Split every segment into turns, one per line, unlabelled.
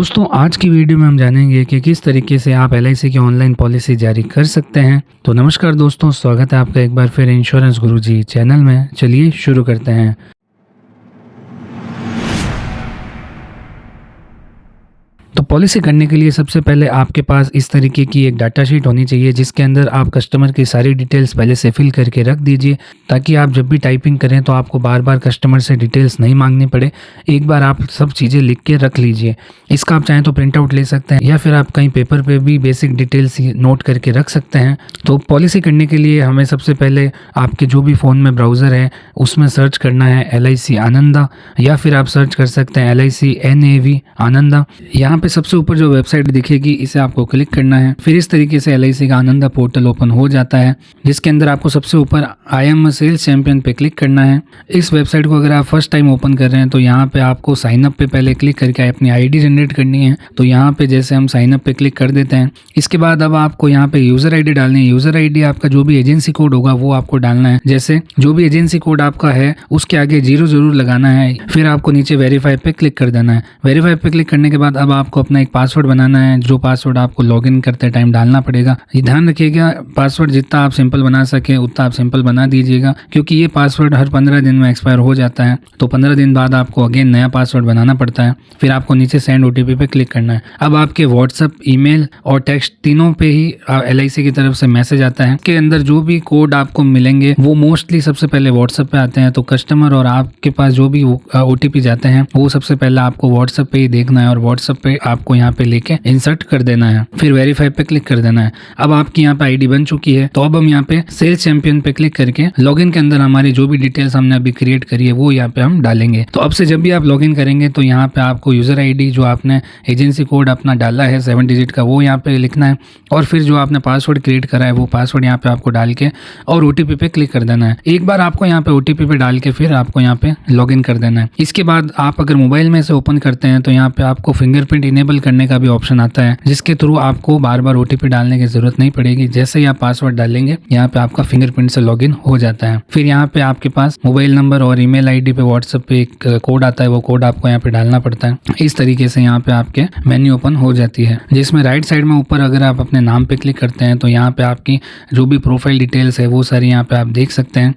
दोस्तों आज की वीडियो में हम जानेंगे कि किस तरीके से आप एलआईसी की ऑनलाइन पॉलिसी जारी कर सकते हैं। तो नमस्कार दोस्तों, स्वागत है आपका एक बार फिर इंश्योरेंस गुरुजी चैनल में। चलिए शुरू करते हैं। तो पॉलिसी करने के लिए सबसे पहले आपके पास इस तरीके की एक डाटा शीट होनी चाहिए जिसके अंदर आप कस्टमर की सारी डिटेल्स पहले से फिल करके रख दीजिए, ताकि आप जब भी टाइपिंग करें तो आपको बार बार कस्टमर से डिटेल्स नहीं मांगनी पड़े। एक बार आप सब चीज़ें लिख के रख लीजिए। इसका आप चाहें तो प्रिंट आउट ले सकते हैं या फिर आप कहीं पेपर पे भी बेसिक डिटेल्स नोट करके रख सकते हैं। तो पॉलिसी करने के लिए हमें सबसे पहले आपके जो भी फ़ोन में ब्राउज़र है उसमें सर्च करना है LIC आनंदा, या फिर आप सर्च कर सकते हैं LIC NAV आनंदा। यहाँ पे सबसे ऊपर जो वेबसाइट दिखेगी इसे आपको क्लिक करना है। फिर इस तरीके से LIC का आनंदा पोर्टल ओपन हो जाता है, जिसके अंदर आपको सबसे ऊपर I am a sales champion पे क्लिक करना है। इस वेबसाइट को अगर आप फर्स्ट टाइम ओपन कर रहे हैं तो यहाँ पे आपको साइन अप पे पहले क्लिक करके अपनी ID जनरेट करनी है। तो यहाँ पे जैसे हम साइन अप पे क्लिक कर देते हैं, इसके बाद अब आपको यहाँ पे यूज़र ID डालनी है। यूज़र ID आपका जो भी एजेंसी कोड होगा वो आपको डालना है। जैसे जो भी एजेंसी कोड आपका है उसके आगे 0 जरूर लगाना है। फिर आपको नीचे वेरीफाई पे क्लिक कर देना है। वेरीफाई पे क्लिक करने के बाद अब आपको अपना एक पासवर्ड बनाना है, जो पासवर्ड आपको लॉगिन करते टाइम डालना पड़ेगा। ये ध्यान रखिएगा, पासवर्ड जितना आप सिंपल बना सके उतना आप सिंपल बना दीजिएगा, क्योंकि ये पासवर्ड हर 15 दिन में एक्सपायर हो जाता है। तो 15 दिन बाद आपको अगेन नया पासवर्ड बनाना पड़ता है। फिर आपको नीचे सेंड OTP पे क्लिक करना है। अब आपके व्हाट्सअप, ईमेल और टेक्स्ट तीनों पे ही LIC की तरफ से मैसेज आता है। के अंदर जो भी कोड आपको मिलेंगे वो मोस्टली सबसे पहले व्हाट्सअप पे आते हैं। तो कस्टमर और आपके पास जो भी OTP जाते हैं वो सबसे पहले आपको व्हाट्सअप पे ही देखना है और व्हाट्सअप पे आपको यहाँ पे लेके इंसर्ट कर देना है। फिर वेरीफाई पे क्लिक कर देना है। अब आपकी यहाँ पे ID बन चुकी है। तो अब हम यहाँ पे सेल्स चैंपियन पे क्लिक करके लॉगिन के अंदर हमारी जो भी डिटेल्स हमने अभी क्रिएट करी है वो यहाँ पे हम डालेंगे। तो अब से जब भी आप लॉगिन करेंगे तो यहाँ पे आपको यूजर ID जो आपने एजेंसी कोड अपना डाला है 7 डिजिट का वो यहाँ पे लिखना है, और फिर जो आपने पासवर्ड क्रिएट करा है वो पासवर्ड यहाँ पे आपको डाल के और OTP पे क्लिक कर देना है। एक बार आपको यहाँ पे OTP पे डाल के फिर आपको यहाँ पे लॉगिन कर देना है। इसके बाद आप अगर मोबाइल में से ओपन करते हैं तो यहाँ पे आपको फिंगरप्रिंट इनेबल करने का भी ऑप्शन आता है, जिसके थ्रू आपको बार बार OTP डालने की जरूरत नहीं पड़ेगी। जैसे ही आप पासवर्ड डालेंगे यहाँ पे आपका फिंगरप्रिंट से लॉगिन हो जाता है। फिर यहाँ पे आपके पास मोबाइल नंबर और ईमेल ID पे व्हाट्सएप पे एक कोड आता है, वो कोड आपको यहाँ पे डालना पड़ता है। इस तरीके से यहाँ पे आपके मेन्यू ओपन हो जाती है, जिसमें राइट साइड में ऊपर अगर आप अपने नाम पे क्लिक करते हैं तो यहाँ पे आपकी जो भी प्रोफाइल डिटेल्स है वो सारी यहाँ पे आप देख सकते हैं,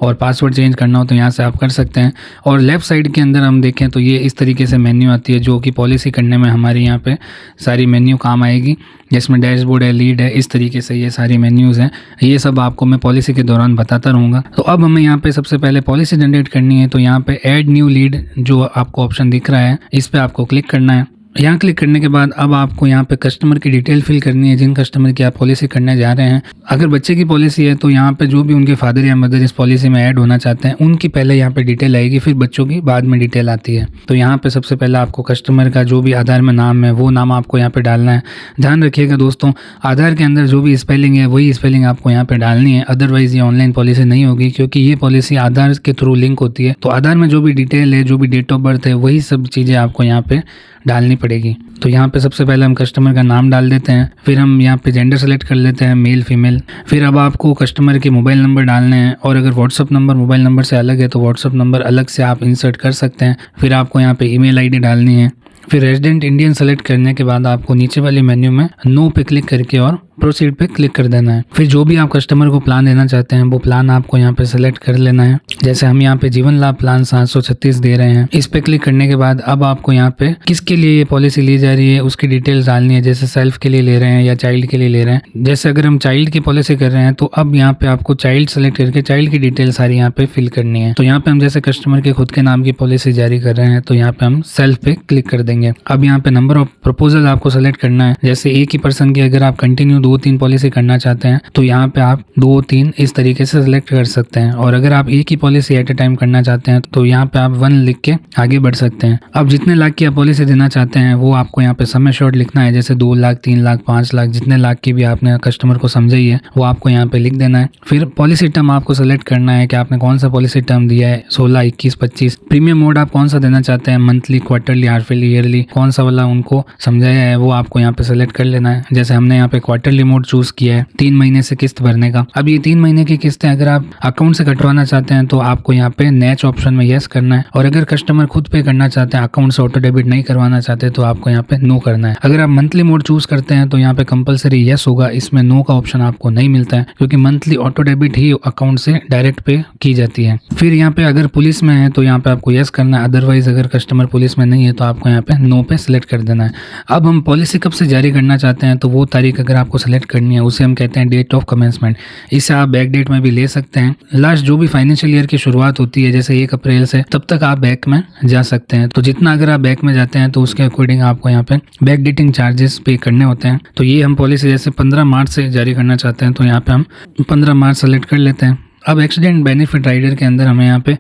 और पासवर्ड चेंज करना हो तो यहाँ से आप कर सकते हैं। और लेफ़्ट साइड के अंदर हम देखें तो ये इस तरीके से मेन्यू आती है, जो कि पॉलिसी करने में हमारे यहाँ पे सारी मेन्यू काम आएगी, जिसमें डैशबोर्ड है, लीड है, इस तरीके से ये सारी मेन्यूज़ हैं। ये सब आपको मैं पॉलिसी के दौरान बताता रहूँगा। तो अब हमें यहाँ पे सबसे पहले पॉलिसी जनरेट करनी है। तो यहाँ पे ऐड न्यू लीड जो आपको ऑप्शन दिख रहा है इस पर आपको क्लिक करना है। यहाँ क्लिक करने के बाद अब आपको यहाँ पे कस्टमर की डिटेल फिल करनी है, जिन कस्टमर की आप पॉलिसी करने जा रहे हैं। अगर बच्चे की पॉलिसी है तो यहाँ पे जो भी उनके फादर या मदर इस पॉलिसी में ऐड होना चाहते हैं उनकी पहले यहाँ पे डिटेल आएगी, फिर बच्चों की बाद में डिटेल आती है। तो यहाँ पे सबसे पहले आपको कस्टमर का जो भी आधार में नाम है वो नाम आपको यहाँ पे डालना है। ध्यान रखिएगा दोस्तों, आधार के अंदर जो भी स्पेलिंग है वही स्पेलिंग आपको यहाँ पे डालनी है, अदरवाइज ये ऑनलाइन पॉलिसी नहीं होगी, क्योंकि ये पॉलिसी आधार के थ्रू लिंक होती है। तो आधार में जो भी डिटेल है, जो भी डेट ऑफ बर्थ है, वही सब चीज़ें आपको यहाँ पे डालनी पड़ेगी। तो यहाँ पे सबसे पहले हम कस्टमर का नाम डाल देते हैं, फिर हम यहाँ पे जेंडर सेलेक्ट कर लेते हैं, मेल फीमेल। फिर अब आपको कस्टमर के मोबाइल नंबर डालने हैं, और अगर व्हाट्सअप नंबर मोबाइल नंबर से अलग है तो व्हाट्सअप नंबर अलग से आप इंसर्ट कर सकते हैं। फिर आपको यहाँ पे ईमेल ID डालनी है। फिर रेजिडेंट इंडियन सेलेक्ट करने के बाद आपको नीचे वाली मेन्यू में नो पे क्लिक करके और प्रोसीड पे क्लिक कर देना है। फिर जो भी आप कस्टमर को प्लान देना चाहते हैं वो प्लान आपको यहाँ पे सेलेक्ट कर लेना है। जैसे हम यहाँ पे जीवन लाभ प्लान 736 दे रहे हैं, इस पे क्लिक करने के बाद अब आपको यहाँ पे किसके लिए ये पॉलिसी ली जा रही है उसकी डिटेल्स डालनी है। जैसे सेल्फ के लिए ले रहे हैं या चाइल्ड के लिए ले रहे हैं। जैसे अगर हम चाइल्ड की पॉलिसी कर रहे हैं तो अब यहाँ पे आपको चाइल्ड सेलेक्ट करके चाइल्ड की डिटेल सारी यहाँ पे फिल करनी है। तो यहाँ पे हम जैसे कस्टमर के खुद के नाम की पॉलिसी जारी कर रहे हैं तो यहाँ पे हम सेल्फ पे क्लिक कर देंगे। अब यहाँ पे नंबर ऑफ प्रपोजल आपको सेलेक्ट करना है। जैसे एक ही पर्सन की अगर आप कंटिन्यू 2-3 पॉलिसी करना चाहते हैं तो यहाँ पे आप 2-3 इस तरीके से सिलेक्ट कर सकते हैं, और अगर आप एक ही पॉलिसी एट ए टाइम करना चाहते हैं तो यहाँ पे आप 1 लिख के आगे बढ़ सकते हैं। अब जितने लाख की आप पॉलिसी देना चाहते हैं वो आपको यहाँ पे समय शॉर्ट लिखना है। जैसे 2 लाख, 3 लाख, 5 लाख, जितने लाख की भी आपने कस्टमर को समझाई है वो आपको यहाँ पे लिख देना है। फिर पॉलिसी टर्म आपको सेलेक्ट करना है कि आपने कौन सा पॉलिसी टर्म दिया है, 16, 21, 25। प्रीमियम मोड आप कौन सा देना चाहते हैं, मंथली, क्वार्टरली, हार्फली, ईयरली, कौन सा वाला उनको समझाया है वो आपको यहाँ पे सेलेक्ट कर लेना है। जैसे हमने यहाँ पे क्वार्टरली क्वार्टरली मोड चूज किया है 3 महीने से किस्त भरने का। अब ये 3 महीने की किस्तें अगर आप अकाउंट से कटवाना चाहते हैं तो आपको यहाँ पे नेक्स्ट ऑप्शन में यस करना है, और अगर कस्टमर खुद पे करना चाहते हैं, अकाउंट से ऑटो डेबिट नहीं करवाना चाहते, तो आपको यहाँ पे नो करना है। अगर आप मंथली मोड चूज करते हैं तो यहाँ पे कंपलसरी यस होगा, इसमें नो का ऑप्शन आपको नहीं मिलता है, क्योंकि मंथली ऑटो डेबिट ही अकाउंट से डायरेक्ट पे की जाती है। फिर यहाँ पे अगर पुलिस में है तो यहाँ पे आपको यस करना है, अदरवाइज अगर कस्टमर पुलिस में नहीं है तो आपको यहाँ पे नो पे सिलेक्ट कर देना है। अब हम पॉलिसी कब से जारी करना चाहते हैं, तो वो तारीख अगर आपको सेलेक्ट करनी है उसे हम कहते हैं डेट ऑफ कमेंसमेंट। इसे आप बैक डेट में भी ले सकते हैं। लास्ट जो भी फाइनेंशियल ईयर की शुरुआत होती है जैसे 1 अप्रैल से, तब तक आप बैक में जा सकते हैं। तो जितना अगर आप बैक में जाते हैं तो उसके अकॉर्डिंग आपको यहाँ पे बैक डेटिंग चार्जेस पे करने होते हैं। तो ये हम पॉलिसी जैसे 15 मार्च से जारी करना चाहते हैं तो यहाँ पे हम 15 मार्च सेलेक्ट कर लेते हैं। अब एक्सीडेंट बेनिफिट राइडर के अंदर हमें यहाँ पे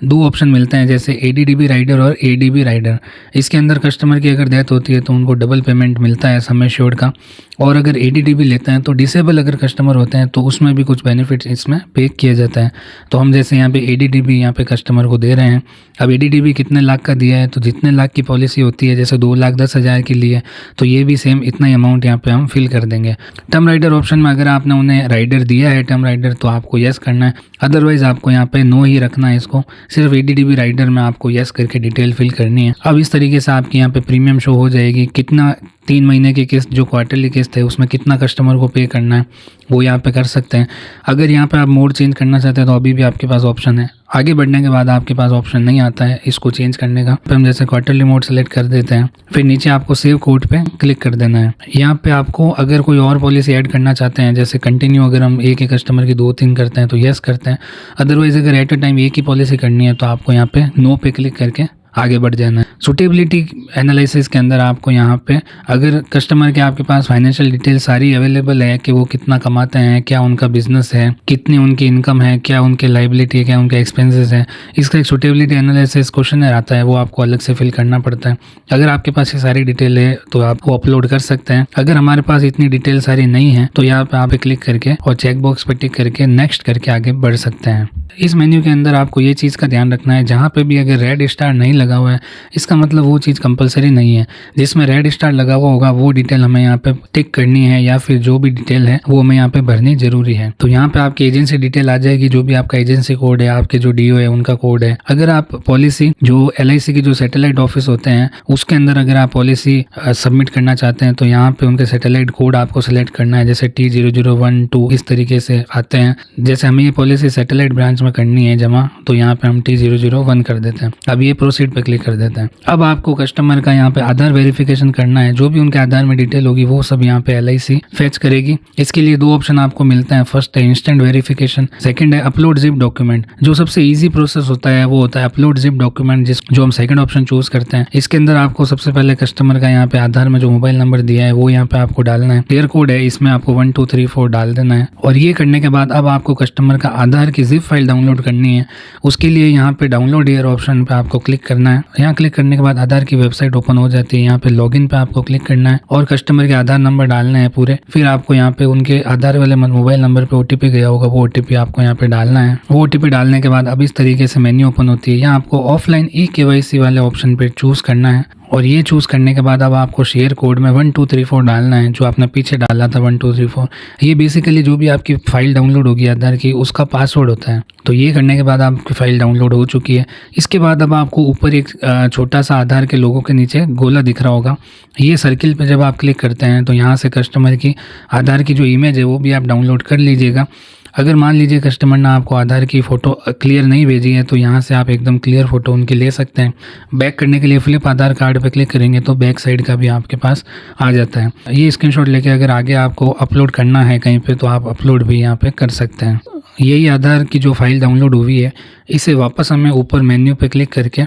2 ऑप्शन मिलते हैं, जैसे ADDB राइडर और ADB राइडर। इसके अंदर कस्टमर की अगर डेथ होती है तो उनको डबल पेमेंट मिलता है सम एश्योर्ड का, और अगर ADDB लेते हैं तो डिसेबल अगर कस्टमर होते हैं तो उसमें भी कुछ बेनिफिट्स इसमें पे किया जाता है। तो हम जैसे यहाँ पे ADDB यहाँ पे कस्टमर को दे रहे हैं। अब ADDB कितने लाख का दिया है, तो जितने लाख की पॉलिसी होती है जैसे 2,10,000 की लिए तो ये भी सेम इतना ही अमाउंट यहाँ पे हम फिल कर देंगे। टर्म राइडर ऑप्शन में अगर आपने उन्हें राइडर दिया है टर्म राइडर तो आपको यस करना है, अदरवाइज आपको यहाँ पे नो ही रखना है इसको। सिर्फ ADDB राइडर में आपको यस करके डिटेल फिल करनी है। अब इस तरीके से आपकी यहाँ पे प्रीमियम शो हो जाएगी, कितना 3 महीने की किस्त जो क्वार्टरली किस्त है उसमें कितना कस्टमर को पे करना है वो यहाँ पे कर सकते हैं। अगर यहाँ पे आप मोड चेंज करना चाहते हैं तो अभी भी आपके पास ऑप्शन है। आगे बढ़ने के बाद आपके पास ऑप्शन नहीं आता है इसको चेंज करने का। फिर हम जैसे क्वार्टरली मोड सेलेक्ट कर देते हैं, फिर नीचे आपको सेव कोड पे क्लिक कर देना है। यहाँ पे आपको अगर कोई और पॉलिसी ऐड करना चाहते हैं जैसे कंटिन्यू, अगर हम एक ही कस्टमर की 2-3 करते हैं तो यस करते हैं, अदरवाइज अगर एट अ टाइम एक ही पॉलिसी करनी है तो आपको यहाँ पे नो पे क्लिक करके आगे बढ़ जाना है। सुटेबिलिटी एनालिसिस के अंदर आपको यहाँ पे अगर कस्टमर के आपके पास फाइनेंशियल डिटेल सारी अवेलेबल है कि वो कितना कमाते हैं, क्या उनका बिजनेस है, कितनी उनकी इनकम है, क्या उनके लाइबिलिटी है, क्या उनके एक्सपेंसेस है, इसका एक सुटेबिलिटी एनालिसिस क्वेश्चन आता है वो आपको अलग से फिल करना पड़ता है। अगर आपके पास ये सारी डिटेल है तो आप वो अपलोड कर सकते हैं। अगर हमारे पास इतनी डिटेल सारी नहीं है तो यहाँ पे आप क्लिक करके और चेक बॉक्स पर टिक करके नेक्स्ट करके आगे बढ़ सकते हैं। इस मेन्यू के अंदर आपको ये चीज़ का ध्यान रखना है, जहाँ पे भी अगर रेड स्टार नहीं लगा हुआ है इसका मतलब वो चीज़ कंपलसरी नहीं है। जिसमें रेड स्टार लगा हुआ होगा वो डिटेल हमें यहाँ पे टिक करनी है, या फिर जो भी डिटेल है वो हमें यहाँ पे भरनी जरूरी है। तो यहाँ पे आपकी एजेंसी डिटेल आ जाएगी, जो भी आपका एजेंसी कोड है, आपके जो DO है उनका कोड है। अगर आप पॉलिसी जो LIC की जो सैटेलाइट ऑफिस होते हैं उसके अंदर अगर आप पॉलिसी सबमिट करना चाहते हैं तो यहाँ पे उनके सैटेलाइट कोड आपको सेलेक्ट करना है, जैसे T0012 इस तरीके से आते हैं। जैसे हमें ये पॉलिसी सैटेलाइट ब्रांच में करनी है जमा, तो यहाँ पे हम T001 कर देते हैं। अब ये प्रोसीड पे क्लिक कर देते हैं। अब आपको कस्टमर का यहाँ पे आधार वेरिफिकेशन करना है, जो भी उनके आधार में डिटेल होगी वो सब यहाँ पे LIC फेच करेगी। इसके लिए 2 ऑप्शन आपको मिलता है, फर्स्ट है इंस्टेंट वेरिफिकेशन, सेकंड है अपलोड जिप डॉक्यूमेंट। जो सबसे इजी प्रोसेस होता है वो होता है अपलोड जिप डॉक्यूमेंट, जो हम सेकंड ऑप्शन चूज करते हैं। इसके अंदर आपको सबसे पहले कस्टमर का यहाँ पे आधार में जो मोबाइल नंबर दिया है वो यहाँ पे आपको डालना है, क्लियर कोड है इसमें आपको 1 2 3 4 डाल देना है। और ये करने के बाद अब आपको कस्टमर का आधार की जिप फाइल डाउनलोड करनी है। उसके लिए यहाँ पे डाउनलोड हियर ऑप्शन पे आपको क्लिक करना है। यहाँ क्लिक करने के बाद आधार की वेबसाइट ओपन हो जाती है। यहाँ पे लॉगिन पे आपको क्लिक करना है और कस्टमर के आधार नंबर डालने हैं पूरे। फिर आपको यहाँ पे उनके आधार वाले मोबाइल नंबर पे OTP गया होगा, वो OTP आपको यहाँ पे डालना है। वो OTP डालने के बाद अब इस तरीके से मेन्यू ओपन होती है। यहाँ आपको ऑफलाइन eKYC वाले ऑप्शन पे चूज करना है, और ये चूज़ करने के बाद अब आपको शेयर कोड में 1 2 3 4 डालना है, जो आपने पीछे डाला था 1 2 3 4। ये बेसिकली जो भी आपकी फाइल डाउनलोड होगी आधार की उसका पासवर्ड होता है। तो ये करने के बाद आपकी फाइल डाउनलोड हो चुकी है। इसके बाद अब आपको ऊपर एक छोटा सा आधार के लोगों के नीचे गोला दिख रहा होगा, ये सर्किल पे जब आप क्लिक करते हैं तो यहाँ से कस्टमर की आधार की जो इमेज है वो भी आप डाउनलोड कर लीजिएगा। अगर मान लीजिए कस्टमर ने आपको आधार की फ़ोटो क्लियर नहीं भेजी है तो यहाँ से आप एकदम क्लियर फ़ोटो उनकी ले सकते हैं। बैक करने के लिए फ्लिप आधार कार्ड पे क्लिक करेंगे तो बैक साइड का भी आपके पास आ जाता है। ये स्क्रीनशॉट लेके अगर आगे आपको अपलोड करना है कहीं पे तो आप अपलोड भी यहाँ पे कर सकते हैं। यही आधार की जो फाइल डाउनलोड हुई है इसे वापस हमें ऊपर मेन्यू पे क्लिक करके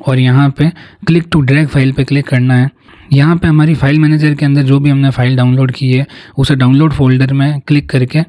और यहाँ पे क्लिक टू ड्रैग फाइल पे क्लिक करना है। यहाँ पे हमारी फाइल मैनेजर के अंदर जो भी हमने फाइल डाउनलोड की है उसे डाउनलोड फोल्डर में क्लिक करके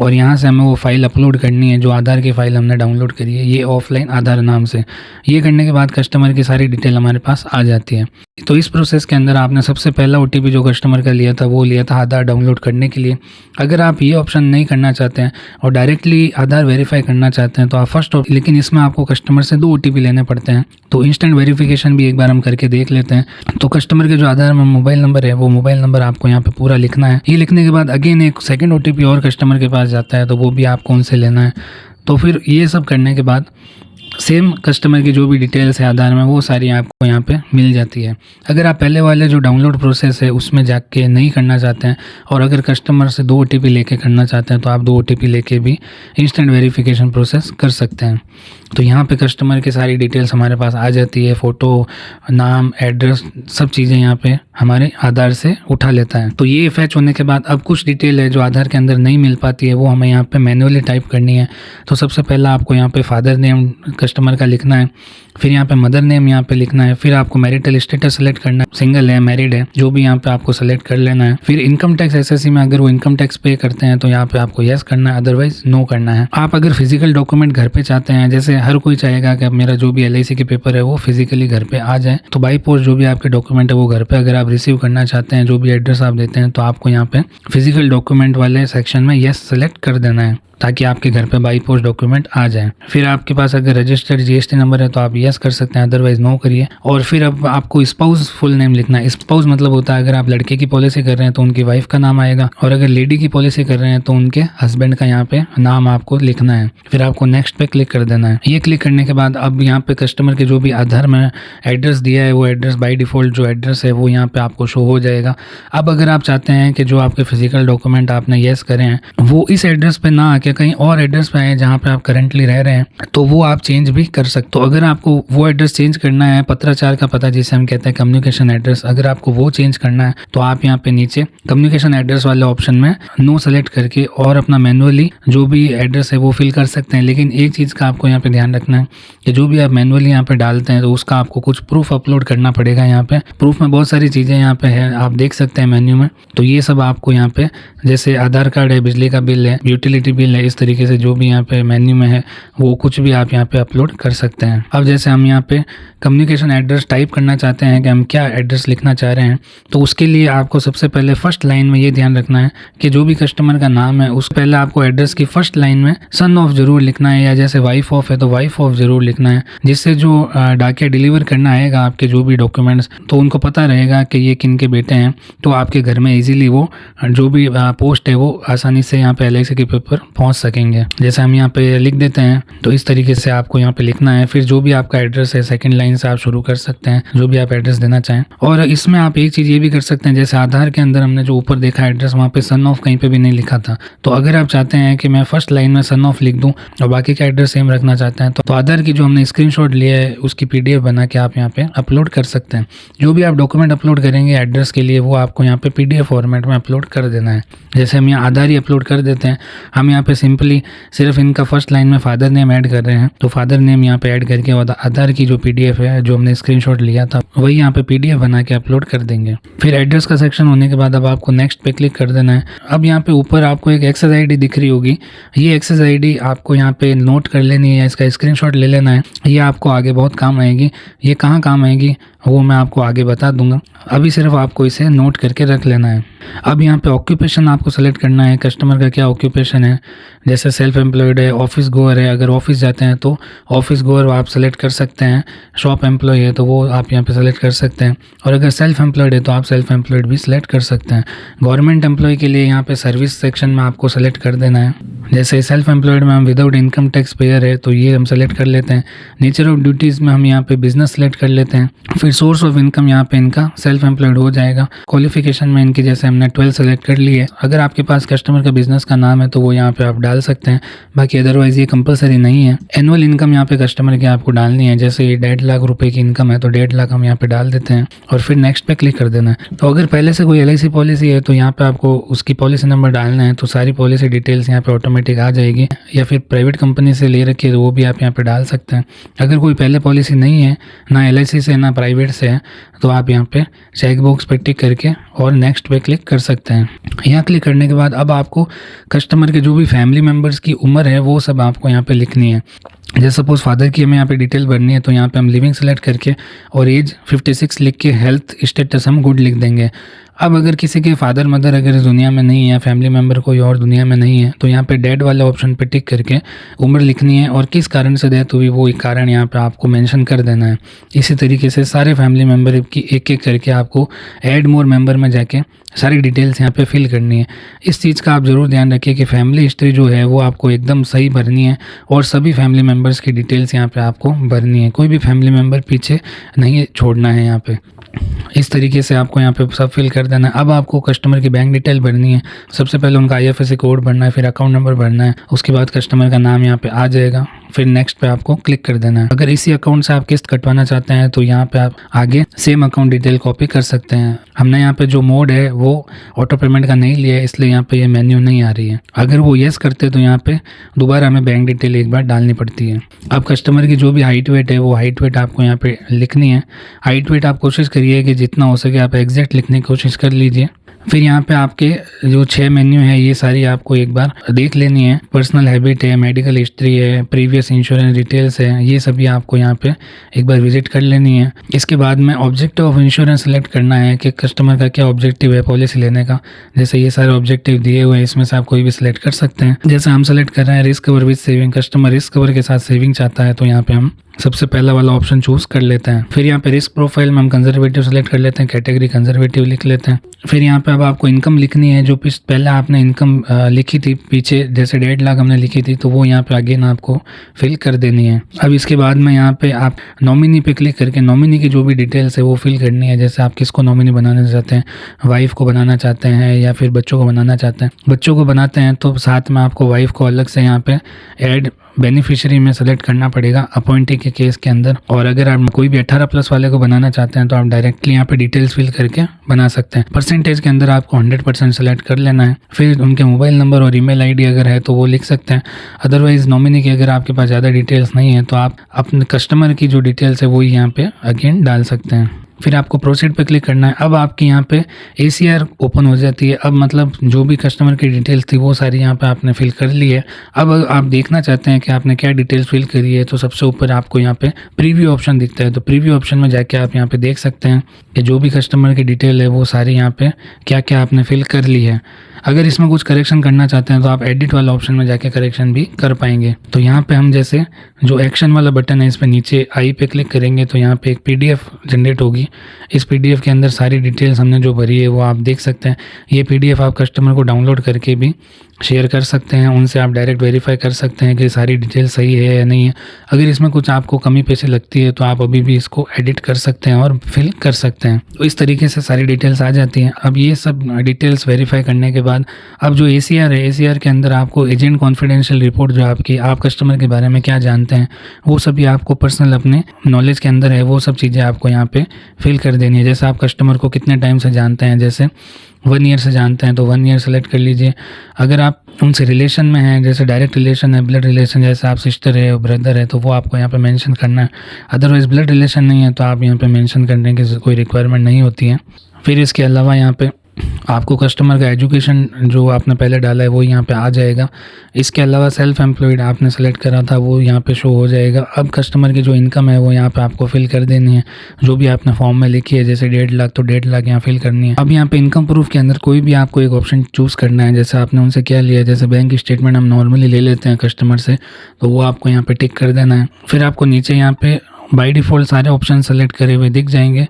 और यहाँ से हमें वो फाइल अपलोड करनी है जो आधार की फ़ाइल हमने डाउनलोड करी है, ये ऑफलाइन आधार नाम से। ये करने के बाद कस्टमर की सारी डिटेल हमारे पास आ जाती है। तो इस प्रोसेस के अंदर आपने सबसे पहला OTP जो कस्टमर का लिया था वो लिया था आधार डाउनलोड करने के लिए। अगर आप ये ऑप्शन नहीं करना चाहते हैं और डायरेक्टली आधार वेरीफाई करना चाहते हैं तो आप फर्स्ट लेकिन इसमें आपको कस्टमर से 2 OTP लेने पड़ते हैं। तो इंस्टेंट वेरिफिकेशन भी एक बार हम करके देख लेते हैं। तो कस्टमर का जो आधार में मोबाइल नंबर है वो मोबाइल नंबर आपको यहाँ पे पूरा लिखना है। ये लिखने के बाद अगेन एक सेकंड OTP और कस्टमर के पास जाता है, तो वो भी आपको उनसे लेना है। तो फिर ये सब करने के बाद सेम कस्टमर की जो भी डिटेल्स है आधार में वो सारी आपको यहाँ पे मिल जाती है। अगर आप पहले वाले जो डाउनलोड प्रोसेस है उसमें जाके नहीं करना चाहते हैं और अगर कस्टमर से 2 OTP लेके करना चाहते हैं तो आप 2 OTP लेके भी इंस्टेंट वेरिफिकेशन प्रोसेस कर सकते हैं। तो यहाँ पे कस्टमर की सारी डिटेल्स हमारे पास आ जाती है, फ़ोटो, नाम, एड्रेस, सब चीज़ें यहाँ पे हमारे आधार से उठा लेता है। तो ये फैच होने के बाद अब कुछ डिटेल है जो आधार के अंदर नहीं मिल पाती है वो हमें यहाँ पे मैन्युअली टाइप करनी है। तो सबसे पहला आपको यहाँ पे फादर नेम कस्टमर का लिखना है, फिर यहाँ पे मदर नेम यहाँ पे लिखना है, फिर आपको मैरिटल स्टेटस सेलेक्ट करना है, सिंगल है, मैरिड है, जो भी यहाँ पे आपको सेलेक्ट कर लेना है। फिर इनकम टैक्स SSC में अगर वो इनकम टैक्स पे करते हैं तो यहाँ पे आपको यस करना है, अदरवाइज नो करना है। आप अगर फिजिकल डॉक्यूमेंट घर पे चाहते हैं, जैसे हर कोई चाहेगा कि अब मेरा जो भी LIC के पेपर है वो फिजिकली घर पे आ जाए, तो बाई पोस्ट जो भी आपके डॉक्यूमेंट है वो घर पे अगर आप रिसीव करना चाहते हैं, जो भी एड्रेस आप देते हैं, तो आपको यहाँ पे फिजिकल डॉक्यूमेंट वाले सेक्शन में यस सेलेक्ट कर देना है ताकि आपके घर पे बाई पोस्ट डॉक्यूमेंट आ जाए। फिर आपके पास अगर रजिस्टर्ड GST नंबर है तो आप यस कर सकते हैं, अदरवाइज नो करिए। और फिर अब आपको स्पाउस फुल नेम लिखना है। स्पाउस मतलब होता है अगर आप लड़के की पॉलिसी कर रहे हैं तो उनकी वाइफ का नाम आएगा, और अगर लेडी की पॉलिसी कर रहे हैं तो उनके हस्बैंड का यहाँ पे नाम आपको लिखना है। फिर आपको नेक्स्ट पे क्लिक कर देना है। ये क्लिक करने के बाद अब यहाँ पे कस्टमर के जो भी आधार में एड्रेस दिया है वो एड्रेस बाई डिफ़ॉल्ट जो एड्रेस है वो यहाँ पे आपको शो हो जाएगा। अब अगर आप चाहते हैं कि जो आपके फिजिकल डॉक्यूमेंट आपने यस करे हैं वो इस एड्रेस पे ना आके कहीं और एड्रेस पे आए जहाँ पे आप करंटली रह रहे हैं, तो वो आप चेंज भी कर सकते। तो अगर आपको वो एड्रेस चेंज करना है, पत्राचार का पता जिसे हम कहते हैं कम्युनिकेशन एड्रेस, अगर आपको वो चेंज करना है तो आप यहाँ पे नीचे कम्युनिकेशन एड्रेस वाले ऑप्शन में नो सेलेक्ट करके और अपना मैनुअली जो भी एड्रेस है वो फिल कर सकते हैं। लेकिन एक चीज़ का आपको यहाँ पे ध्यान रखना है कि जो भी आप मैनुअली यहाँ पे डालते हैं तो उसका आपको कुछ प्रूफ अपलोड करना पड़ेगा। यहाँ पे प्रूफ में बहुत सारी चीज़ें यहाँ पे है, आप देख सकते हैं मेन्यू में। तो ये सब आपको यहाँ पे जैसे आधार कार्ड है, बिजली का बिल है, यूटिलिटी बिल है, इस तरीके से जो भी यहाँ पे मेन्यू में है वो कुछ भी आप यहाँ पे अपलोड कर सकते हैं। अब जैसे हम यहाँ पे कम्युनिकेशन एड्रेस टाइप करना चाहते हैं कि हम क्या एड्रेस लिखना चाह रहे हैं, तो उसके लिए आपको सबसे पहले फर्स्ट लाइन में ये ध्यान रखना है कि जो भी कस्टमर का नाम है उस पहले आपको एड्रेस की फर्स्ट लाइन में सन ऑफ जरूर लिखना है, या जैसे वाइफ ऑफ है तो वाइफ ऑफ जरूर लिखना है, जिससे जो डाकिया डिलीवर करना आएगा आपके जो भी डॉक्यूमेंट्स, तो उनको पता रहेगा कि ये किन के बेटे हैं, तो आपके घर में इजीली वो जो भी पोस्ट है वो आसानी से यहाँ पे LIC के पेपर पहुँच सकेंगे। जैसे हम यहाँ पे लिख देते हैं तो इस तरीके से आपको यहाँ पे लिखना है। फिर जो भी आपका एड्रेस है सेकंड लाइन से आप शुरू कर सकते हैं, जो भी आप एड्रेस देना चाहें। और इसमें आप एक चीज़ ये भी कर सकते हैं, जैसे आधार के अंदर हमने जो ऊपर देखा एड्रेस वहाँ पे सन ऑफ कहीं पे भी नहीं लिखा था, तो अगर आप चाहते हैं कि मैं फर्स्ट लाइन में सन ऑफ लिख दूँ और बाकी का एड्रेस सेम रखना चाहते हैं तो आधार की जो हमने स्क्रीनशॉट लिया है उसकी PDF बना के आप यहाँ पे अपलोड कर सकते हैं। जो भी आप डॉक्यूमेंट अपलोड करेंगे एड्रेस के लिए वो आपको यहाँ पे PDF फॉर्मेट में अपलोड कर देना है। जैसे हम यहाँ आधार ही अपलोड कर देते हैं, हम यहाँ पे सिंपली सिर्फ इनका फर्स्ट लाइन में फादर नेम ऐड कर रहे हैं, तो फादर नेम यहाँ पे ऐड करके आधार की जो PDF है जो हमने स्क्रीनशॉट लिया था वही यहाँ पे PDF बना के अपलोड कर देंगे। फिर एड्रेस का सेक्शन होने के बाद अब आपको नेक्स्ट पे क्लिक कर देना है। अब यहाँ पे ऊपर आपको एक एक्सेस ID दिख रही होगी, ये एक्सेस ID आपको यहाँ पे नोट कर लेनी है, इसका स्क्रीनशॉट ले लेना है, ये आपको आगे बहुत काम आएगी। ये कहाँ काम आएगी वो मैं आपको आगे बता दूंगा, अभी सिर्फ आपको इसे नोट करके रख लेना है। अब यहाँ पे ऑक्यूपेशन आपको सेलेक्ट करना है, कस्टमर का क्या ऑक्यूपेशन है, जैसे सेल्फ एम्प्लॉयड है, ऑफिस गोअर है, अगर ऑफिस जाते हैं तो ऑफिस गोअर आप सेलेक्ट कर सकते हैं, शॉप एम्प्लॉय है तो वो आप यहाँ पे सेलेक्ट कर सकते हैं, और अगर सेल्फ एम्प्लॉयड है तो आप सेल्फ एम्प्लॉयड भी सिलेक्ट कर सकते हैं। गवर्नमेंट एम्प्लॉय के लिए यहाँ पे सर्विस सेक्शन में आपको सेलेक्ट कर देना है, जैसे सेल्फ एम्प्लॉयड में हम विदाउट इनकम टैक्स पेयर है तो ये हम सेलेक्ट कर लेते हैं। नेचर ऑफ ड्यूटीज़ में हम यहाँ पे बिजनेस सेलेक्ट कर लेते हैं। फिर सोर्स ऑफ इनकम यहाँ पे इनका सेल्फ एम्प्लॉयड हो जाएगा। क्वालिफिकेशन में इनकी जैसे हमने 12 सेलेक्ट कर ली है, अगर आपके पास कस्टमर का बिजनेस का नाम है तो वो यहाँ पे आप डाल सकते हैं, बाकी अदरवाइज ये कंपलसरी नहीं है। एनुअल इनकम यहाँ पे कस्टमर की आपको डालनी है, जैसे ये 1.5 लाख रुपए की इनकम है तो 1.5 लाख हम यहाँ पे डाल देते हैं और फिर नेक्स्ट पे क्लिक कर देना है। तो अगर पहले से कोई LIC पॉलिसी है तो यहाँ पे आपको उसकी पॉलिसी नंबर डालना है, तो सारी पॉलिसी डिटेल्स यहाँ पे ऑटोमेटिक आ जाएगी, या फिर प्राइवेट कंपनी से ले रखी है तो वो भी आप यहाँ पे डाल सकते हैं। अगर कोई पहले पॉलिसी नहीं है, ना LIC से ना प्राइवेट से है, तो आप यहाँ पे चेक बॉक्स पे टिक करके और नेक्स्ट पे क्लिक कर सकते हैं। यहाँ क्लिक करने के बाद अब आपको कस्टमर के जो भी फैमिली मेम्बर्स की उम्र है वो सब आपको यहाँ पे लिखनी है। जैसे सपोज फादर की हमें यहाँ पे डिटेल भरनी है तो यहाँ पे हम लिविंग सेलेक्ट करके और एज 56 लिख के हेल्थ स्टेटस हम गुड लिख देंगे। अब अगर किसी के फादर मदर अगर इस दुनिया में नहीं है, फैमिली मेम्बर कोई और दुनिया में नहीं है, तो यहाँ पे डेड वाले ऑप्शन पे टिक करके उम्र लिखनी है और किस कारण से डेथ हुई वो एक कारण यहाँ पे आपको मेंशन कर देना है। इसी तरीके से सारे फैमिली मेम्बर की एक एक करके आपको ऐड मोर मेंबर में जाके सारी डिटेल्स यहाँ पे फिल करनी है। इस चीज़ का आप ज़रूर ध्यान रखिए कि फैमिली हिस्ट्री जो है वो आपको एकदम सही भरनी है और सभी फैमिली मेम्बर्स की डिटेल्स यहाँ पे आपको भरनी है। कोई भी फैमिली मेम्बर पीछे नहीं छोड़ना है यहाँ पे। इस तरीके से आपको यहाँ पे सब फिल कर देना है। अब आपको कस्टमर की बैंक डिटेल भरनी है। सबसे पहले उनका IFSC कोड भरना है, फिर अकाउंट नंबर भरना है, उसके बाद कस्टमर का नाम यहाँ पे आ जाएगा, फिर नेक्स्ट पे आपको क्लिक कर देना है। अगर इसी अकाउंट से आप किस्त कटवाना चाहते हैं तो यहाँ पे आप आगे सेम अकाउंट डिटेल कॉपी कर सकते हैं। हमने यहाँ पे जो मोड है वो ऑटो पेमेंट का नहीं लिया है, इसलिए यहाँ पे ये मेन्यू नहीं आ रही है। अगर वो येस करते तो यहाँ पे दोबारा हमें बैंक डिटेल एक बार डालनी पड़ती है। अब कस्टमर की जो भी हाइट वेट है वो हाइट वेट आपको यहाँ पे लिखनी है। हाइट वेट आप कोशिश करिए कि जितना हो सके आप एग्जैक्ट लिखने की कोशिश कर लीजिए। फिर यहाँ पे आपके जो 6 मेन्यू है ये सारी आपको एक बार देख लेनी है। पर्सनल हैबिट है, मेडिकल हिस्ट्री है, प्रीवियस इंश्योरेंस डिटेल्स है, ये सभी आपको यहाँ पे एक बार विजिट कर लेनी है। इसके बाद में ऑब्जेक्टिव ऑफ इंश्योरेंस सेलेक्ट करना है कि कस्टमर का क्या ऑब्जेक्टिव है पॉलिसी लेने का। जैसे ये सारे ऑब्जेक्टिव दिए हुए हैं, इसमें से आप कोई भी सिलेक्ट कर सकते हैं। जैसे हम सेलेक्ट कर रहे हैं risk cover with saving, customer risk cover के साथ सेविंग चाहता है तो यहाँ पे हम सबसे पहला वाला ऑप्शन चूज कर लेते हैं। फिर यहाँ पे रिस्क प्रोफाइल में हम कंजर्वेटिव सेलेक्ट कर लेते हैं, कैटेगरी कंजर्वेटिव लिख लेते हैं। फिर यहाँ पे अब आपको इनकम लिखनी है। जो पहले आपने इनकम लिखी थी पीछे, जैसे 1.5 लाख हमने लिखी थी, तो वो यहाँ पे अगेन आपको फिल कर देनी है। अब इसके बाद में यहाँ पे आप नॉमिनी पे क्लिक करके नॉमिनी की जो भी डिटेल्स है वो फिल करनी है। जैसे आप किसको नॉमिनी बनाना चाहते हैं, वाइफ को बनाना चाहते हैं या फिर बच्चों को बनाना चाहते हैं। बच्चों को बनाते हैं तो साथ में आपको वाइफ को अलग से यहाँ पे ऐड बेनिफिशियरी में सेलेक्ट करना पड़ेगा अपॉइंटी के केस के अंदर। और अगर आप कोई भी 18+ वाले को बनाना चाहते हैं तो आप डायरेक्टली यहाँ पे डिटेल्स फिल करके बना सकते हैं। परसेंटेज के अंदर आपको 100% सेलेक्ट कर लेना है। फिर उनके मोबाइल नंबर और ईमेल आईडी अगर है तो वो लिख सकते हैं। अदरवाइज नॉमिनी की अगर आपके पास ज़्यादा डिटेल्स नहीं है तो आप अपने कस्टमर की जो डिटेल्स है वो यहाँ पे अगेन डाल सकते हैं। फिर आपको प्रोसीड पे क्लिक करना है। अब आपके यहाँ पे ACR ओपन हो जाती है। अब मतलब जो भी कस्टमर की डिटेल्स थी वो सारी यहाँ पे आपने फिल कर ली है। अब आप देखना चाहते हैं कि आपने क्या डिटेल्स फिल करी है तो सबसे ऊपर आपको यहाँ पे प्रीव्यू ऑप्शन दिखता है। तो प्रीव्यू ऑप्शन में जाके आप यहाँ पे देख सकते हैं कि जो भी कस्टमर की डिटेल है वो सारी यहाँ पे क्या क्या आपने फिल कर ली है। अगर इसमें कुछ करेक्शन करना चाहते हैं तो आप एडिट वाला ऑप्शन में जाके करेक्शन भी कर पाएंगे। तो यहाँ पे हम जैसे जो एक्शन वाला बटन है इस पे नीचे आई पे क्लिक करेंगे तो यहाँ पे एक PDF जनरेट होगी। इस PDF के अंदर सारी डिटेल्स हमने जो भरी है वो आप देख सकते हैं। ये PDF आप कस्टमर को डाउनलोड करके भी शेयर कर सकते हैं, उनसे आप डायरेक्ट वेरीफाई कर सकते हैं कि सारी डिटेल सही है या नहीं है। अगर इसमें कुछ आपको कमी पेशी लगती है तो आप अभी भी इसको एडिट कर सकते हैं और फिल कर सकते हैं। तो इस तरीके से सारी डिटेल्स आ जाती हैं। अब ये सब डिटेल्स वेरीफाई करने के बाद अब जो ACR है, ACR के अंदर आपको एजेंट कॉन्फिडेंशियल रिपोर्ट जो आपकी आप कस्टमर के बारे में क्या जानते हैं वो सभी आपको पर्सनल अपने नॉलेज के अंदर है वो सब चीज़ें आपको यहाँ पे फिल कर देनी है। जैसे आप कस्टमर को कितने टाइम से जानते हैं, जैसे 1 ईयर से जानते हैं तो 1 ईयर सेलेक्ट कर लीजिए। अगर आप उनसे रिलेशन में हैं, जैसे डायरेक्ट रिलेशन है, ब्लड रिलेशन, जैसे आप सिस्टर है ब्रदर है तो वो आपको यहाँ पे मेंशन करना है। अदरवाइज ब्लड रिलेशन नहीं है तो आप यहाँ पे मेंशन करने की कोई रिक्वायरमेंट नहीं होती है। फिर इसके अलावा यहाँ पे आपको कस्टमर का एजुकेशन जो आपने पहले डाला है वो यहाँ पे आ जाएगा। इसके अलावा सेल्फ एम्प्लॉयड आपने सेलेक्ट करा था वो यहाँ पे शो हो जाएगा। अब कस्टमर की जो इनकम है वो यहाँ पे आपको फिल कर देनी है, जो भी आपने फॉर्म में लिखी है। जैसे 1.5 लाख तो 1.5 लाख यहाँ फिल करनी है। अब यहाँ पे इनकम प्रूफ के अंदर कोई भी आपको एक ऑप्शन चूज़ करना है। जैसे आपने उनसे क्या लिया, जैसे बैंक स्टेटमेंट हम नॉर्मली ले लेते हैं कस्टमर से, तो वो आपको यहाँ पे टिक कर देना है। फिर आपको नीचे यहाँ पे बाई डिफ़ॉल्ट सारे ऑप्शन सेलेक्ट करे हुए दिख जाएंगे।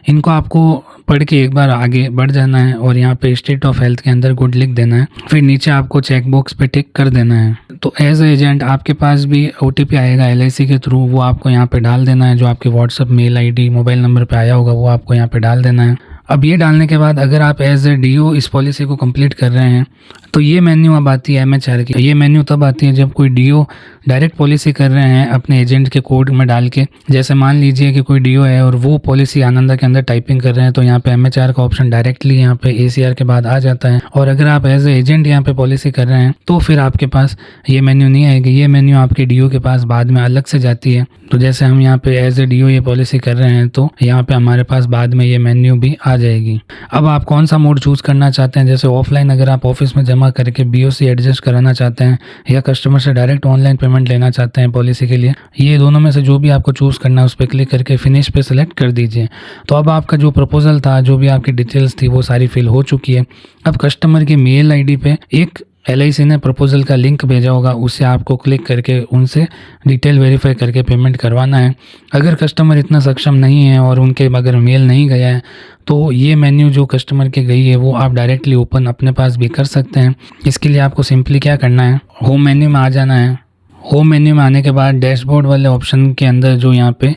इनको आपको पढ़ के एक बार आगे बढ़ जाना है और यहाँ पे स्टेट ऑफ हेल्थ के अंदर गुड लिख देना है। फिर नीचे आपको चेक बॉक्स पे टिक कर देना है। तो एज एजेंट आपके पास भी OTP आएगा LIC के थ्रू, वो आपको यहाँ पे डाल देना है। जो आपके WhatsApp mail ID mobile number पे आया होगा वो आपको यहाँ पे डाल देना है। अब ये डालने के बाद अगर आप एज ए DO इस पॉलिसी को कंप्लीट कर रहे हैं तो ये मेन्यू अब आती है MHR की। ये मेन्यू तब आती है जब कोई DO डायरेक्ट पॉलिसी कर रहे हैं अपने एजेंट के कोड में डाल के। जैसे मान लीजिए कि कोई DO है और वो पॉलिसी आनंदा के अंदर टाइपिंग कर रहे हैं तो यहाँ पे MHR का ऑप्शन डायरेक्टली यहाँ पे ACR के बाद आ जाता है। और अगर आप एज ए एजेंट यहाँ पे पॉलिसी कर रहे हैं तो फिर आपके पास ये मेन्यू नहीं आएगी। ये मेन्यू आपके DO के पास बाद में अलग से जाती है। तो जैसे हम यहाँ पे एज ए DO ये पॉलिसी कर रहे हैं तो यहाँ पे हमारे पास बाद में ये मेन्यू भी आ जाएगी। अब आप कौन सा मोड चूज करना चाहते हैं, जैसे ऑफलाइन अगर आप ऑफिस में जमा करके BOC एडजस्ट कराना चाहते हैं या कस्टमर से डायरेक्ट ऑनलाइन पेमेंट पेमेंट लेना चाहते हैं पॉलिसी के लिए, ये दोनों में से जो भी आपको चूज़ करना है उस पर क्लिक करके फिनिश पे सेलेक्ट कर दीजिए। तो अब आपका जो प्रपोजल था, जो भी आपकी डिटेल्स थी वो सारी फिल हो चुकी है। अब कस्टमर की मेल आईडी पे एक LIC ने प्रपोजल का लिंक भेजा होगा, उसे आपको क्लिक करके उनसे डिटेल वेरीफाई करके पेमेंट करवाना है। अगर कस्टमर इतना सक्षम नहीं है और उनके अगर मेल नहीं गया है तो ये मेन्यू जो कस्टमर के गई है वो आप डायरेक्टली ओपन अपने पास भी कर सकते हैं। इसके लिए आपको सिंपली क्या करना है, होम मेन्यू में आ जाना है। होम मेन्यू में आने के बाद डैशबोर्ड वाले ऑप्शन के अंदर जो यहाँ पे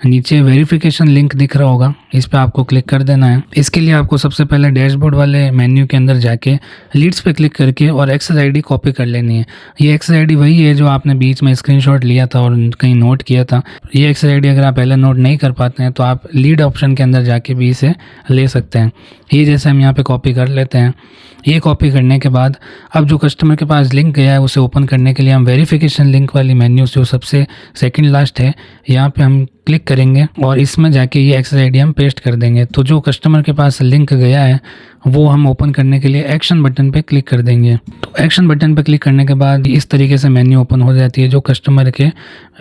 नीचे वेरिफिकेशन लिंक दिख रहा होगा, इस पर आपको क्लिक कर देना है। इसके लिए आपको सबसे पहले डैशबोर्ड वाले मेन्यू के अंदर जाके लीड्स पे क्लिक करके और एक्सेस आईडी कॉपी कर लेनी है। ये एक्सेस आईडी वही है जो आपने बीच में स्क्रीनशॉट लिया था और कहीं नोट किया था। ये एक्सेस आईडी अगर आप पहले नोट नहीं कर पाते हैं तो आप लीड ऑप्शन के अंदर जाके भी इसे ले सकते हैं। ये जैसे हम यहाँ पे कॉपी कर लेते हैं। ये कॉपी करने के बाद अब जो कस्टमर के पास लिंक गया है उसे ओपन करने के लिए हम वेरिफिकेशन लिंक वाली मेन्यू जो सबसे सेकंड लास्ट है यहाँ पे हम क्लिक करेंगे और इसमें जाके ये एक्सेस आईडी हम पेस्ट कर देंगे। तो जो कस्टमर के पास लिंक गया है वो हम ओपन करने के लिए एक्शन बटन पे क्लिक कर देंगे। तो एक्शन बटन पे क्लिक करने के बाद इस तरीके से मेन्यू ओपन हो जाती है जो कस्टमर के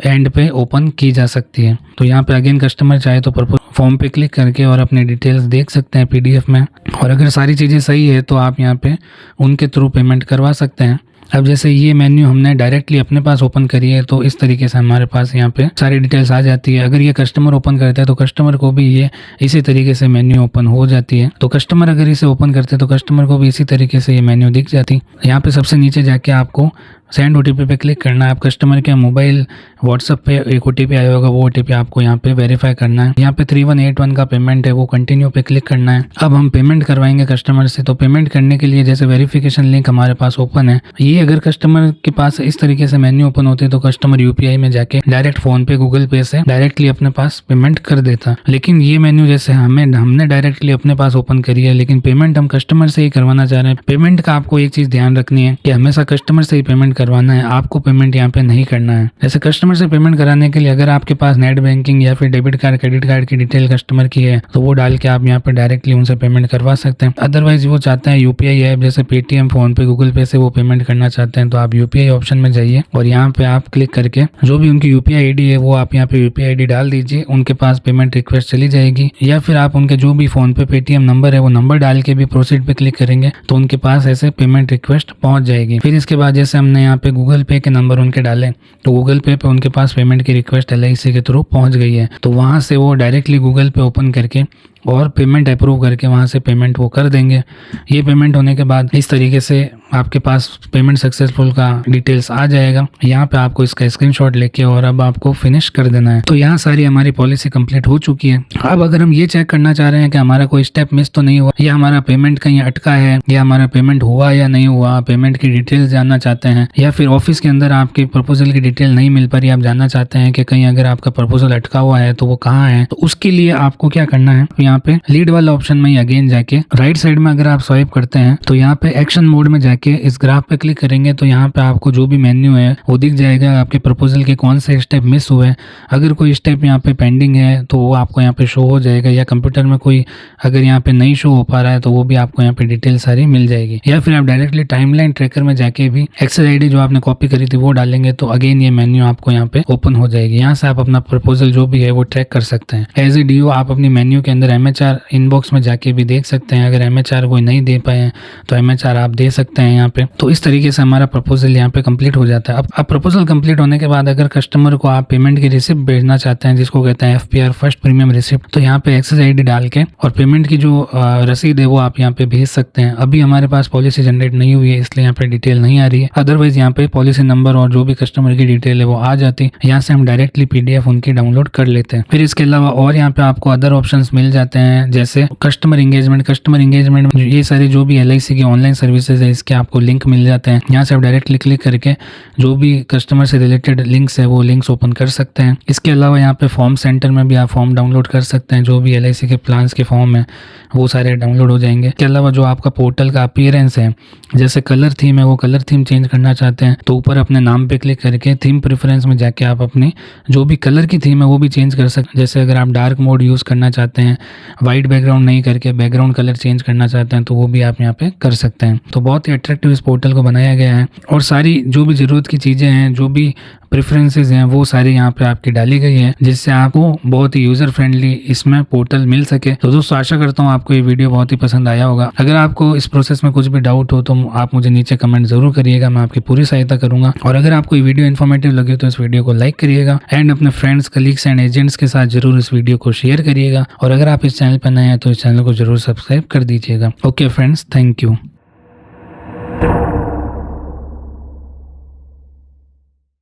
एंड पे ओपन की जा सकती है। तो यहाँ पे अगेन कस्टमर चाहे तो फॉर्म पे क्लिक करके और अपने डिटेल्स देख सकते हैं PDF में, और अगर सारी चीज़ें सही है तो आप यहाँ पे उनके थ्रू पेमेंट करवा सकते हैं। अब जैसे ये मेन्यू हमने डायरेक्टली अपने पास ओपन करी है तो इस तरीके से हमारे पास यहाँ पे सारी डिटेल्स आ जाती है। अगर ये कस्टमर ओपन करता है तो कस्टमर को भी ये इसी तरीके से मेन्यू ओपन हो जाती है। तो कस्टमर अगर इसे ओपन करते हैं तो कस्टमर को भी इसी तरीके से ये मेन्यू दिख जाती है। यहाँ पे सबसे नीचे जाके आपको सेंड OTP पे क्लिक करना है। आप कस्टमर के मोबाइल व्हाट्सएप पे एक OTP आया होगा, वो OTP आपको यहाँ पे वेरीफाई करना है। यहाँ पे 3181 का पेमेंट है, वो कंटिन्यू पे क्लिक करना है। अब हम पेमेंट करवाएंगे कस्टमर से। तो पेमेंट करने के लिए जैसे वेरिफिकेशन लिंक हमारे पास ओपन है, ये अगर कस्टमर के पास इस तरीके से मेन्यू ओपन होती है तो कस्टमर UPI में जाके डायरेक्ट फोन पे गूगल पे से डायरेक्टली अपने पास पेमेंट कर देता। लेकिन ये मेन्यू जैसे हमने डायरेक्टली अपने पास ओपन करी है लेकिन पेमेंट हम कस्टमर से ही करवाना चाह रहे हैं। पेमेंट का आपको एक चीज ध्यान रखनी है कि हमेशा कस्टमर से ही पेमेंट करवाना है, आपको पेमेंट यहाँ पे नहीं करना है। जैसे कस्टमर से पेमेंट कराने के लिए अगर आपके पास नेट बैंकिंग या फिर डेबिट कार्ड क्रेडिट कार्ड की डिटेल कस्टमर की है तो वो डाल के आप यहाँ पे डायरेक्टली उनसे पेमेंट करवा सकते हैं। अदरवाइज वो चाहते हैं UPI ऐप जैसे पेटीएम, फोन पे, गूगल पे से वो पेमेंट करना चाहते हैं तो आप UPI ऑप्शन में जाइए और यहाँ पे आप क्लिक करके जो भी उनकी UPI ID है वो आप यहाँ पे UPI ID डाल दीजिए। उनके पास पेमेंट रिक्वेस्ट चली जाएगी, या फिर आप उनके जो भी फोन पे पेटीएम नंबर है वो नंबर डाल के भी प्रोसीड पे क्लिक करेंगे तो उनके पास ऐसे पेमेंट रिक्वेस्ट पहुंच जाएगी। फिर इसके बाद जैसे हमने यहाँ पे गूगल पे के नंबर उनके डाले तो गूगल पे उनके पास पेमेंट की रिक्वेस्ट LIC के थ्रू पहुंच गई है। तो वहां से वो डायरेक्टली गूगल पे ओपन करके और पेमेंट अप्रूव करके वहाँ से पेमेंट वो कर देंगे। ये पेमेंट होने के बाद इस तरीके से आपके पास पेमेंट सक्सेसफुल का डिटेल्स आ जाएगा। यहाँ पे आपको इसका स्क्रीनशॉट लेके और अब आपको फिनिश कर देना है। तो यहाँ सारी हमारी पॉलिसी कंप्लीट हो चुकी है। अब अगर हम ये चेक करना चाह रहे हैं कि हमारा कोई स्टेप मिस तो नहीं हुआ, या हमारा पेमेंट कहीं अटका है, या हमारा पेमेंट हुआ या नहीं हुआ, पेमेंट की डिटेल्स जानना चाहते हैं, या फिर ऑफिस के अंदर आपके प्रपोजल की डिटेल नहीं मिल पा रही, आप जानना चाहते हैं कि कहीं अगर आपका प्रपोजल अटका हुआ है तो वो कहाँ है, तो उसके लिए आपको क्या करना है, यहाँ पे लीड वाला ऑप्शन में अगेन जाके राइट साइड में अगर आप स्वाइप करते हैं तो यहाँ पे एक्शन मोड में जाके इस ग्राफ पे क्लिक करेंगे तो यहाँ पे आपको जो भी मेन्यू है वो दिख जाएगा, आपके प्रपोजल के कौन से स्टेप मिस हुए। अगर कोई स्टेप यहाँ पे पेंडिंग है तो वो आपको यहाँ पे शो हो जाएगा, या कंप्यूटर में कोई अगर यहाँ पे नहीं शो हो पा रहा है तो वो भी आपको यहाँ पे डिटेल सारी मिल जाएगी। या फिर आप डायरेक्टली टाइमलाइन ट्रैकर में जाके भी एक्सेस ID जो आपने कॉपी करी थी वो डालेंगे तो अगेन ये मेन्यू आपको यहाँ पे ओपन हो जाएगी। यहाँ से आप अपना प्रपोजल जो भी है वो ट्रैक कर सकते हैं। एज ए DO आप अपनी मेन्यू के अंदर MHR इनबॉक्स में जाके भी देख सकते हैं। अगर MHR कोई नहीं दे पाए तो MHR आप दे सकते हैं यहाँ पे। तो इस तरीके से हमारा प्रपोजल यहाँ पे कंप्लीट हो जाता है। अब प्रपोजल कंप्लीट होने के बाद अगर कस्टमर को आप पेमेंट की रिसिप्ट भेजना चाहते हैं जिसको कहते हैं FPR फर्स्ट प्रीमियम रिसिप्ट, तो यहाँ पे एक्सेस ID डाल के और पेमेंट की जो रसीद है वो आप यहाँ पे भेज सकते हैं। अभी हमारे पास पॉलिसी जनरेट नहीं हुई है इसलिए यहाँ पे डिटेल नहीं आ रही है, अदरवाइज यहाँ पे पॉलिसी नंबर और जो भी कस्टमर की डिटेल है वो आ जाती। यहाँ से हम डायरेक्टली PDF उनकी डाउनलोड कर लेते हैं। फिर इसके अलावा और यहाँ पे आपको अदर ऑप्शंस मिल जाते हैं जैसे कस्टमर इंगेजमेंट ये सारी जो भी LIC की ऑनलाइन सर्विसेज है इसके आपको लिंक मिल जाते हैं। यहाँ से आप डायरेक्टली क्लिक करके जो भी कस्टमर से रिलेटेड लिंक्स है वो लिंक्स ओपन कर सकते हैं। इसके अलावा यहाँ पे फॉर्म सेंटर में भी आप फॉर्म डाउनलोड कर सकते हैं, जो भी LIC के प्लान्स के फॉर्म है वो सारे डाउनलोड हो जाएंगे। इसके अलावा जो आपका पोर्टल का अपीयरेंस है, जैसे कलर थीम है वो कलर थीम चेंज करना चाहते हैं तो ऊपर अपने नाम पे क्लिक करके थीम प्रेफरेंस में जाके आप अपनी जो भी कलर की थीम है वो भी चेंज कर सकते हैं। जैसे अगर आप डार्क मोड यूज़ करना चाहते हैं, वाइट बैकग्राउंड नहीं करके बैकग्राउंड कलर चेंज करना चाहते हैं तो वो भी आप यहाँ पे कर सकते हैं। तो बहुत ही अट्रैक्टिव इस पोर्टल को बनाया गया है और सारी जो भी ज़रूरत की चीज़ें हैं, जो भी प्रेफरेंसेस हैं वो सारी यहाँ पे आपकी डाली गई है, जिससे आपको बहुत ही यूजर फ्रेंडली इसमें पोर्टल मिल सके। तो दोस्तों आशा करता हूँ आपको ये वीडियो बहुत ही पसंद आया होगा। अगर आपको इस प्रोसेस में कुछ भी डाउट हो तो आप मुझे नीचे कमेंट जरूर करिएगा, मैं आपकी पूरी सहायता करूंगा। और अगर आपको ये वीडियो इन्फॉर्मेटिव लगे तो इस वीडियो को लाइक करिएगा एंड अपने फ्रेंड्स, कलीग्स एंड एजेंट्स के साथ जरूर इस वीडियो को शेयर करिएगा। और अगर आप इस चैनल पर नए हैं तो इस चैनल को जरूर सब्सक्राइब कर दीजिएगा। Okay friends, thank you.